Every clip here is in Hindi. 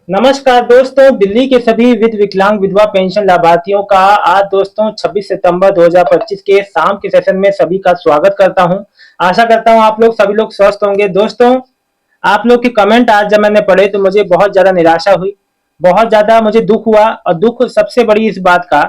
नमस्कार दोस्तों, दिल्ली के सभी विकलांग विधवा पेंशन लाभार्थियों का आज दोस्तों 26 सितंबर 2025 के शाम के सेशन में सभी का स्वागत करता हूं। आशा करता हूं आप लोग सभी लोग स्वस्थ होंगे। दोस्तों, आप लोग के कमेंट आज जब मैंने पढ़े तो मुझे बहुत ज्यादा निराशा हुई, बहुत ज्यादा मुझे दुख हुआ। और दुख सबसे बड़ी इस बात का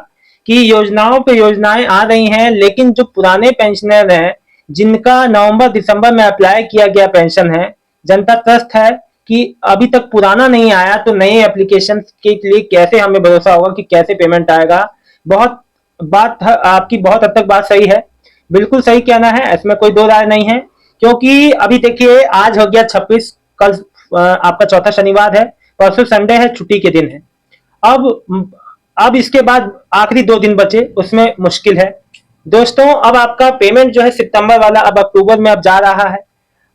कि योजनाओं पे योजनाएं आ रही हैं, लेकिन जो पुराने पेंशनर हैं जिनका नवंबर दिसंबर में अप्लाई किया गया पेंशन है, जनता त्रस्त है कि अभी तक पुराना नहीं आया तो नए एप्लीकेशन के लिए कैसे हमें भरोसा होगा कि कैसे पेमेंट आएगा। बहुत आपकी बहुत हद तक बात सही है, बिल्कुल सही कहना है, इसमें कोई दो राय नहीं है। क्योंकि अभी देखिए आज हो गया 26, कल आपका चौथा शनिवार है, परसों संडे है, छुट्टी के दिन है। अब इसके बाद आखिरी 2 दिन बचे, उसमें मुश्किल है। दोस्तों, अब आपका पेमेंट जो है सितंबर वाला अब अक्टूबर में अब जा रहा है।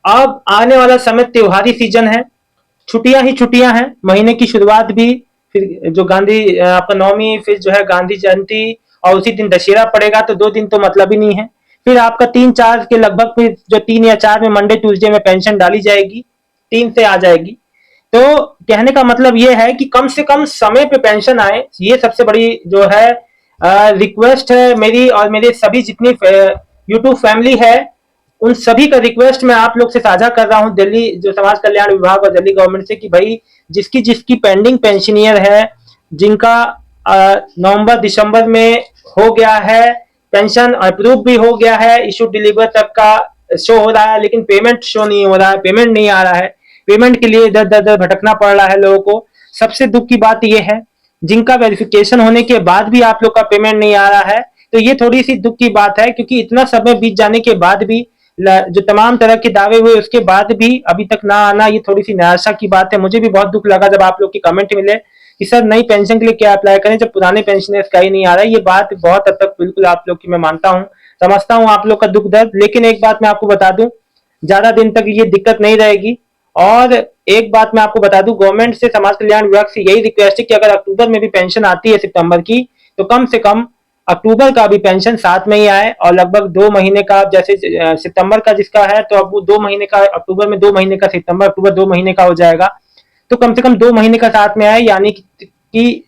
अब आने वाला समय त्योहारी सीजन है, छुट्टियां ही छुट्टियां हैं, महीने की शुरुआत भी, फिर जो गांधी आपका नवमी, फिर जो है गांधी जयंती, और उसी दिन दशहरा पड़ेगा, तो 2 दिन तो मतलब ही नहीं है। फिर आपका 3-4 के लगभग, फिर जो 3 या 4 में मंडे ट्यूसडे में पेंशन डाली जाएगी, 3 से आ जाएगी। तो कहने का मतलब ये है कि कम से कम समय पे पेंशन आए, ये सबसे बड़ी जो है रिक्वेस्ट है मेरी, और मेरे सभी जितनी यूट्यूब फैमिली है उन सभी का रिक्वेस्ट मैं आप लोग से साझा कर रहा हूं, दिल्ली जो समाज कल्याण विभाग और दिल्ली गवर्नमेंट से, कि भाई जिसकी जिसकी पेंडिंग पेंशनियर है, जिनका नवंबर दिसंबर में हो गया है, पेंशन अप्रूव भी हो गया है, इशू डिलीवर तक का शो हो रहा है, लेकिन पेमेंट शो नहीं हो रहा है, पेमेंट नहीं आ रहा है, पेमेंट के लिए इधर उधर भटकना पड़ रहा है लोगों को। सबसे दुख की बात यह है, जिनका वेरिफिकेशन होने के बाद भी आप लोग का पेमेंट नहीं आ रहा है, तो ये थोड़ी सी दुख की बात है। क्योंकि इतना समय बीत जाने के बाद भी, जो तमाम तरह के दावे हुए उसके बाद भी अभी तक ना आना, ये थोड़ी सी निराशा की बात है। मुझे भी बहुत दुख लगा जब आप लोग के कमेंट मिले कि सर नई पेंशन के लिए क्या अप्लाई करें जब पुराने पेंशनर्स का ही नहीं आ रहा है। ये बात बहुत हद तक बिल्कुल आप लोग की मैं मानता हूँ, समझता हूँ आप लोग का दुख दर्द। लेकिन एक बात मैं आपको बता दूं, ज्यादा दिन तक ये दिक्कत नहीं रहेगी। और एक बात मैं आपको बता दूं, गवर्नमेंट से, समाज कल्याण विभाग से यही रिक्वेस्ट है कि अगर अक्टूबर में भी पेंशन आती है सितंबर की, तो कम से कम अक्टूबर का भी पेंशन साथ में ही आए। और लगभग 2 महीने का, जैसे सितंबर का जिसका है, तो अब वो 2 महीने का अक्टूबर में, 2 महीने का सितंबर, अक्टूबर 2 महीने का हो जाएगा। तो कम से कम 2 महीने का साथ में आए, यानी कि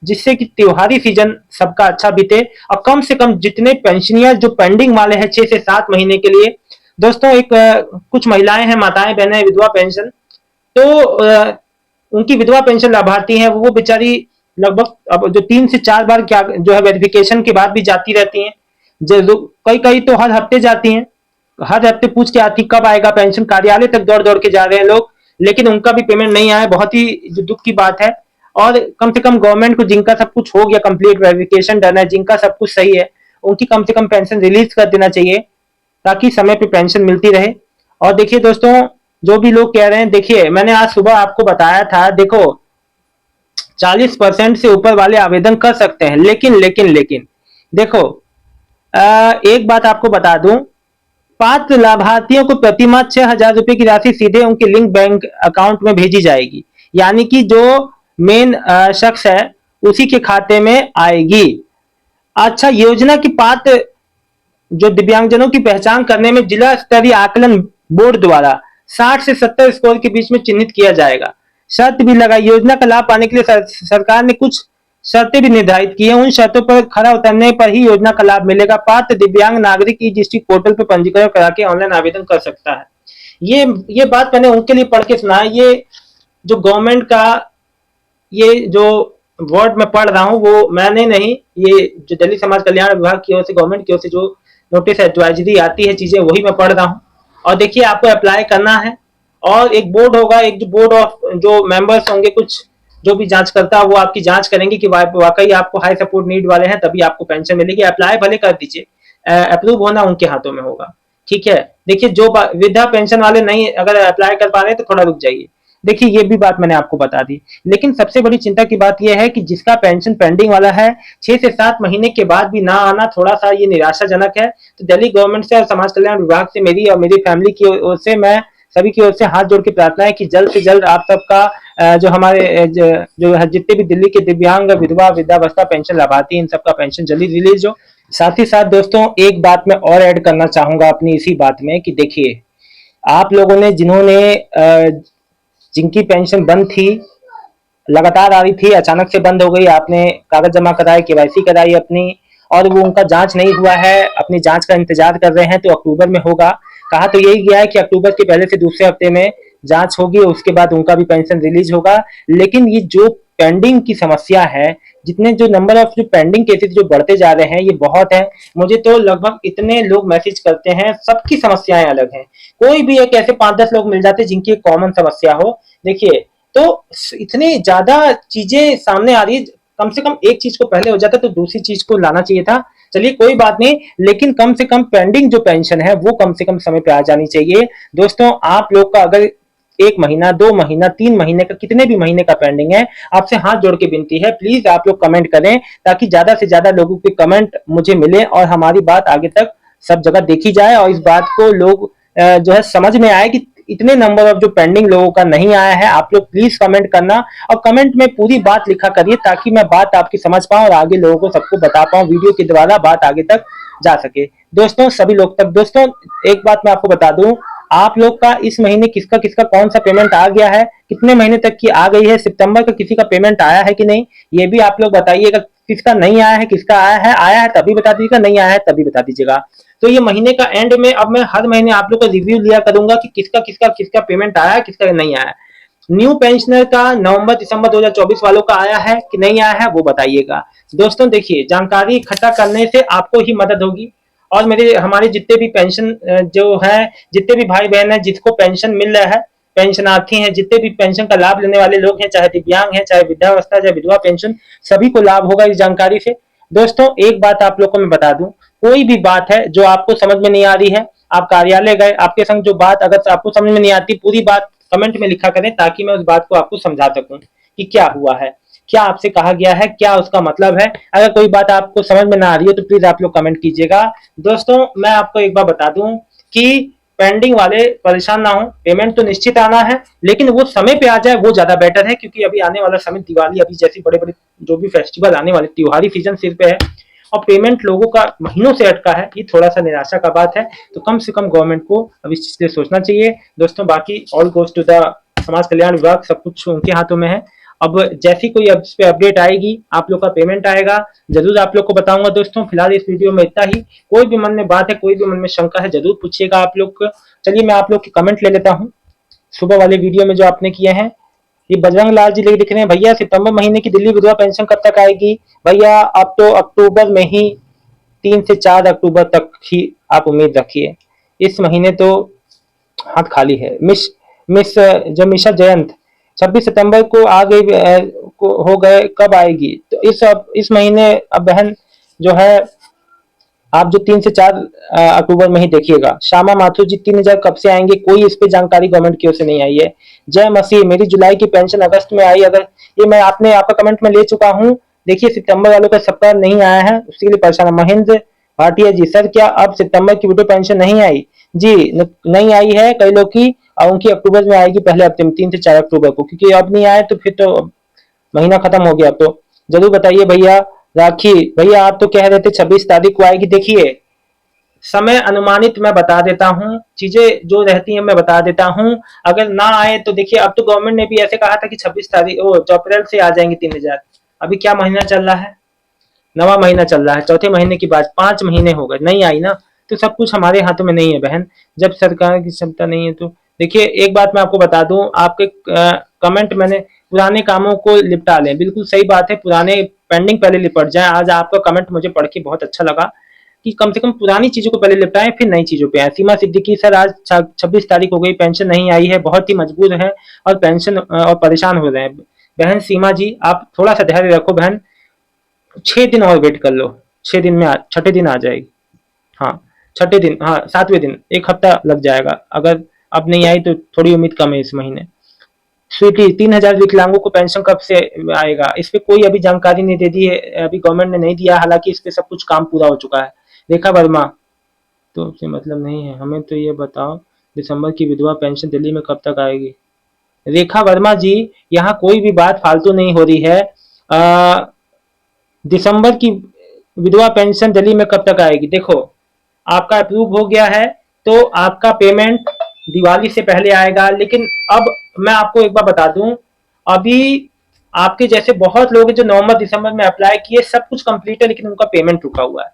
जिससे कि त्योहारी सीजन सबका अच्छा बीते। और कम से कम जितने पेंशनियर जो पेंडिंग वाले हैं 6 से 7 महीने के लिए, दोस्तों एक कुछ महिलाएं हैं, माताएं बहनें, विधवा पेंशन, तो उनकी विधवा पेंशन लाभार्थी हैं, वो बेचारी लगभग अब जो 3 से 4 बार क्या जो है वेरिफिकेशन के बाद भी जाती रहती हैं। कई कई तो हर हफ्ते जाती हैं, हर हफ्ते पूछ के आती कब आएगा पेंशन, कार्यालय तक दौड़ दौड़ के जा रहे हैं लोग, लेकिन उनका भी पेमेंट नहीं आया। बहुत ही जो दुख की बात है। और कम से कम गवर्नमेंट को, जिनका सब कुछ हो गया, कंप्लीट वेरिफिकेशन डन है, जिनका सब कुछ सही है, उनकी कम से कम पेंशन रिलीज कर देना चाहिए, ताकि समय पे पेंशन मिलती रहे। और देखिए दोस्तों, जो भी लोग कह रहे हैं, देखिए मैंने आज सुबह आपको बताया था, देखो 40% से ऊपर वाले आवेदन कर सकते हैं, लेकिन देखो, एक बात आपको बता दूं, पात्र लाभार्थियों को प्रतिमाह 6,000 रुपए की राशि सीधे उनके लिंक बैंक अकाउंट में भेजी जाएगी, यानी कि जो मेन शख्स है उसी के खाते में आएगी। अच्छा, योजना की पात्र जो दिव्यांगजनों की पहचान करने में जिला स्तरीय आकलन बोर्ड द्वारा 60 से 70 स्कोर के बीच में चिन्हित किया जाएगा। शर्त भी लगाई, योजना का लाभ पाने के लिए सरकार ने कुछ शर्तें भी निर्धारित की है। उन शर्तों पर खरा उतरने पर ही योजना का लाभ मिलेगा। पात्र दिव्यांग नागरिक ई डिस्ट्रिक्ट पोर्टल पर पंजीकरण करा के ऑनलाइन आवेदन कर सकता है। ये बात मैंने उनके लिए पढ़ के सुना है। ये जो गवर्नमेंट का, ये जो वर्ड मैं पढ़ रहा हूँ वो मैंने नहीं, ये जो दिल्ली समाज कल्याण विभाग की ओर से, गवर्नमेंट की ओर से जो नोटिस एडवाइजरी आती है, चीजें वही मैं पढ़ रहा हूँ। और देखिए, आपको अप्लाई करना है, और एक बोर्ड होगा, एक जो बोर्ड ऑफ जो मेंबर्स होंगे, कुछ जो भी जांच करता है, वो आपकी जांच करेंगे कि वाकई आपको हाई सपोर्ट नीड वाले हैं, तभी आपको पेंशन मिलेगी। अप्लाई भले कर दीजिए, अप्रूव होना उनके हाथों में होगा। ठीक है। देखिए, जो वृद्धा पेंशन वाले नहीं अगर अप्लाई कर पा रहे हैं तो थोड़ा रुक जाइए। देखिए, ये भी बात मैंने आपको बता दी। लेकिन सबसे बड़ी चिंता की बात यह है कि जिसका पेंशन पेंडिंग वाला है, 6 से 7 महीने के बाद भी ना आना, थोड़ा सा ये निराशाजनक है। तो दिल्ली गवर्नमेंट से और समाज कल्याण विभाग से, मेरी और मेरी फैमिली की ओर से, मैं सभी की ओर से हाथ जोड़ के प्रार्थना है कि जल्द से जल्द आप सबका जो हमारे जो जितने भी दिल्ली के दिव्यांग, विधवा, वृद्धावस्था पेंशन लाभार्थी, इन सबका पेंशन जल्दी रिलीज हो। साथ ही साथ दोस्तों, एक बात मैं और ऐड करना चाहूंगा अपनी इसी बात में, कि देखिए, आप लोगों ने जिन्होंने जिनकी पेंशन बंद थी, लगातार आ रही थी, अचानक से बंद हो गई। आपने कागज जमा कराए, केवाईसी कराई अपनी, और वो उनका जांच नहीं हुआ है, अपनी जांच का इंतजार कर रहे हैं, तो अक्टूबर में होगा। कहा तो यही गया है कि अक्टूबर के पहले से दूसरे हफ्ते में जांच होगी, उसके बाद उनका भी पेंशन रिलीज होगा। लेकिन ये जो पेंडिंग की समस्या है, जितने जो नंबर ऑफ जो पेंडिंग केसेस जो बढ़ते जा रहे हैं, ये बहुत है। मुझे तो लगभग इतने लोग मैसेज करते हैं, सबकी समस्याएं अलग हैं। कोई भी एक ऐसे 5-10 लोग मिल जाते जिनकी एक कॉमन समस्या हो। देखिए, तो इतनी ज्यादा चीजें सामने आ रही है, कम से कम एक चीज को पहले हो जाता तो दूसरी चीज को लाना चाहिए था। चलिए कोई बात नहीं, लेकिन कम से कम पेंडिंग जो पेंशन है वो कम से कम समय पे आ जानी चाहिए। दोस्तों, आप लोग का अगर 1 महीना, 2 महीना, 3 महीने का, कितने भी महीने का पेंडिंग है, आपसे हाथ जोड़ के विनती है, प्लीज आप लोग कमेंट करें, ताकि ज्यादा से ज्यादा लोगों के कमेंट मुझे मिले और हमारी बात आगे तक सब जगह देखी जाए, और इस बात को लोग जो है समझ में आए कि इतने नंबर ऑफ जो पेंडिंग लोगों का नहीं आया है। आप लोग प्लीज कमेंट करना, और कमेंट में पूरी बात लिखा करिए, ताकि मैं बात आपकी समझ पाऊं और आगे लोगों को सबको बता पाऊं, वीडियो के द्वारा बात आगे तक जा सके। दोस्तों, सभी लोग तक, दोस्तों एक बात मैं आपको बता दूं, आप लोग का इस महीने किसका किसका कौन सा पेमेंट आ गया है, कितने महीने तक की आ गई है, सितंबर का किसी का पेमेंट आया है कि नहीं, ये भी आप लोग बताइएगा। किसका नहीं आया है, किसका आया है तभी बता दीजिएगा, नहीं आया है तभी बता दीजिएगा। तो ये महीने का एंड में अब मैं हर महीने आप लोग का रिव्यू लिया करूंगा कि किसका किसका किसका पेमेंट आया है, किसका नहीं आया है। न्यू पेंशनर का नवंबर दिसंबर 2024 वालों का आया है कि नहीं आया है, वो बताइएगा। दोस्तों देखिए, जानकारी इकट्ठा करने से आपको ही मदद होगी, और मेरे हमारे जितने भी पेंशन जो है, जितने भी भाई बहन है जिसको पेंशन मिल रहा है, पेंशनार्थी हैं, जितने भी पेंशन का लाभ लेने वाले लोग हैं, चाहे दिव्यांग हैं, चाहे वृद्धावस्था, चाहे विधवा पेंशन, सभी को लाभ होगा इस जानकारी से। दोस्तों एक बात आप लोग को मैं बता दूं, कोई भी बात है जो आपको समझ में नहीं आ रही है, आप कार्यालय गए, आपके संग जो बात अगर आपको समझ में नहीं आती, पूरी बात कमेंट में लिखा करें, ताकि मैं उस बात को आपको समझा सकूं कि क्या हुआ है, क्या आपसे कहा गया है, क्या उसका मतलब है। अगर कोई बात आपको समझ में ना आ रही हो तो प्लीज आप लोग कमेंट कीजिएगा। दोस्तों मैं आपको एक बार बता दूं कि पेंडिंग वाले परेशान ना हो, पेमेंट तो निश्चित आना है, लेकिन वो समय पे आ जाए वो ज्यादा बेटर है, क्योंकि अभी आने वाला समय दिवाली, अभी जैसे बड़े बड़े जो भी फेस्टिवल आने वाले, त्योहारी सीजन सिर पे है, और पेमेंट लोगों का महीनों से अटका है, ये थोड़ा सा निराशा का बात है। तो कम से कम गवर्नमेंट को अब इस चीज से सोचना चाहिए। दोस्तों बाकी ऑल गोज टू द समाज कल्याण विभाग, सब कुछ उनके हाथों में है। अब जैसी कोई अब इस पे अपडेट आएगी, आप लोग का पेमेंट आएगा, जरूर आप लोग को बताऊंगा। दोस्तों फिलहाल इस वीडियो में इतना ही। कोई भी मन में बात है, कोई भी मन में शंका है, जरूर पूछिएगा आप लोग को। चलिए मैं आप लोग के कमेंट ले लेता हूँ सुबह वाले वीडियो में जो आपने किए हैं। ये बजरंग लाल जी लिख रहे हैं, भैया सितंबर महीने की दिल्ली विधवा पेंशन कब तक आएगी। भैया अब तो अक्टूबर में ही, 3 से 4 अक्टूबर तक ही आप उम्मीद रखिए, इस महीने तो हाथ खाली है। मिस मिस जो मिशा जयंत 26 सितंबर को आ गई, को हो गए, कब आएगी। तो इस महीने अब बहन जो है, आप जो 3 से 4 अक्टूबर में ही देखिएगा। श्यामा माथुर जी 3,000 कब से आएंगे, कोई इस पे जानकारी गवर्नमेंट की ओर से नहीं आई है। जय मसीह, मेरी जुलाई की पेंशन अगस्त में आई, अगर ये मैं आपने आपका कमेंट में ले चुका हूँ। देखिए सितंबर वालों का सबका नहीं आया है, उसके लिए परेशान है। महेंद्र भाटिया जी, सर क्या अब सितंबर की विडो पेंशन नहीं आई। जी नहीं आई है कई लोग की, और उनकी अक्टूबर में आएगी पहले हफ्ते में, 3 से 4 अक्टूबर को, क्योंकि अब नहीं आए तो फिर तो महीना खत्म हो गया। तो जरूर बताइए भैया। राखी भैया आप तो कह रहे थे 26 तारीख को आएगी। देखिए समय अनुमानित मैं बता देता हूँ, चीजें जो रहती हैं मैं बता देता हूँ। अगर ना आए तो देखिए, अब तो गवर्नमेंट ने भी ऐसे कहा था कि 26 तारीख अप्रैल से आ जाएंगे 3,000। अभी क्या महीना चल रहा है, 9वां महीना चल रहा है, चौथे महीने की बात, 5 महीने हो गए, नहीं आई ना। तो सब कुछ हमारे हाथों में नहीं है बहन, जब सरकार की क्षमता नहीं है तो। देखिए एक बात मैं आपको बता दूं, आपके कमेंट मैंने पुराने कामों को निपटा लें, बिल्कुल सही बात है, पुराने पेंडिंग पहले निपट जाए। आज आपका कमेंट मुझे पढ़ के बहुत अच्छा लगा कि कम से कम पुरानी चीजों को पहले निपटाएं, फिर नई चीजों पे आए। सीमा सिद्दीकी सर, आज 26 तारीख हो गई, पेंशन नहीं आई है, बहुत ही मजबूर है और पेंशन और परेशान हो रहे हैं। बहन सीमा जी आप थोड़ा सा धैर्य रखो बहन, 6 दिन और वेट कर लो, 6 दिन में छठे दिन आ जाएगी। हाँ छठे दिन, हाँ 7वें दिन, 1 हफ्ता लग जाएगा। अगर अब नहीं आई तो थोड़ी उम्मीद कम है इस महीने। स्वीटी 3,000 विकलांगों को पेंशन कब से आएगा, इस पे कोई अभी जानकारी नहीं दे दी है, अभी गवर्नमेंट ने नहीं दिया, हालांकि इस पे सब कुछ काम पूरा हो चुका है। रेखा वर्मा, तो उससे मतलब नहीं है, हमें तो ये बताओ दिसंबर की विधवा पेंशन दिल्ली में कब तक आएगी। रेखा वर्मा जी, यहाँ कोई भी बात फालतू नहीं हो रही है। दिसंबर की विधवा पेंशन दिल्ली में कब तक आएगी, देखो आपका अप्रूव हो गया है तो आपका पेमेंट दिवाली से पहले आएगा। लेकिन अब मैं आपको एक बार बता दूं, अभी आपके जैसे बहुत लोग हैं जो नवंबर दिसंबर में अप्लाई किए, सब कुछ कंप्लीट है, लेकिन उनका पेमेंट रुका हुआ है।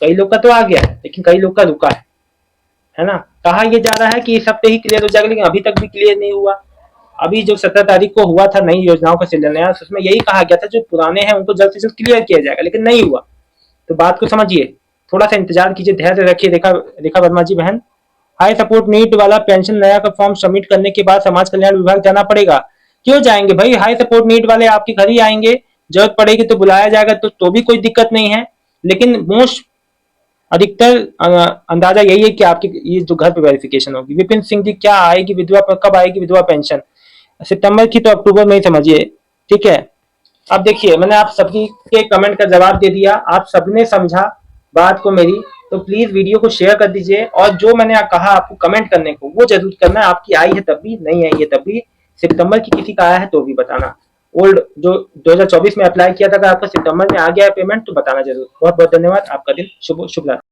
कई लोग का तो आ गया है, लेकिन कई लोग का रुका है ना। कहा यह जा रहा है कि इस हफ्ते ही क्लियर हो जाएगा, लेकिन अभी तक भी क्लियर नहीं हुआ। अभी जो 17 तारीख को हुआ था नई योजनाओं का शिलान्यास, उसमें यही कहा गया था जो पुराने हैं उनको जल्द से जल्द क्लियर किया जाएगा, लेकिन नहीं हुआ। तो बात को समझिए, थोड़ा सा इंतजार कीजिए, धैर्य रखिए। रेखा रेखा वर्मा जी बहन, हाई सपोर्ट नीट वाला पेंशन नया का फॉर्म सबमिट करने के बाद समाज कल्याण विभाग जाना पड़ेगा। क्यों जाएंगे भाई, हाई सपोर्ट नीट वाले आपके घर ही आएंगे, जरूरत पड़ेगी तो बुलाया जाएगा, तो भी कोई दिक्कत नहीं है। लेकिन मोस्ट अधिकतर अंदाजा यही है कि आपकी ये जो घर पे वेरिफिकेशन होगी। विपिन सिंह जी, क्या आएगी विधवा, कब आएगी विधवा पेंशन? सितंबर की तो अक्टूबर में ही समझिए, ठीक है। अब देखिए, मैंने आप सभी के कमेंट का जवाब दे दिया, आप सबने समझा बात को मेरी। तो प्लीज वीडियो को शेयर कर दीजिए, और जो मैंने कहा आपको कमेंट करने को वो जरूर करना है। आपकी आई है तब भी, नहीं आई है तब भी। सितंबर की किसी का आया है तो भी बताना। ओल्ड जो 2024 में अप्लाई किया था, अगर आपको सितंबर में आ गया है पेमेंट तो बताना जरूर। बहुत बहुत धन्यवाद, आपका दिन शुभ रात्रि।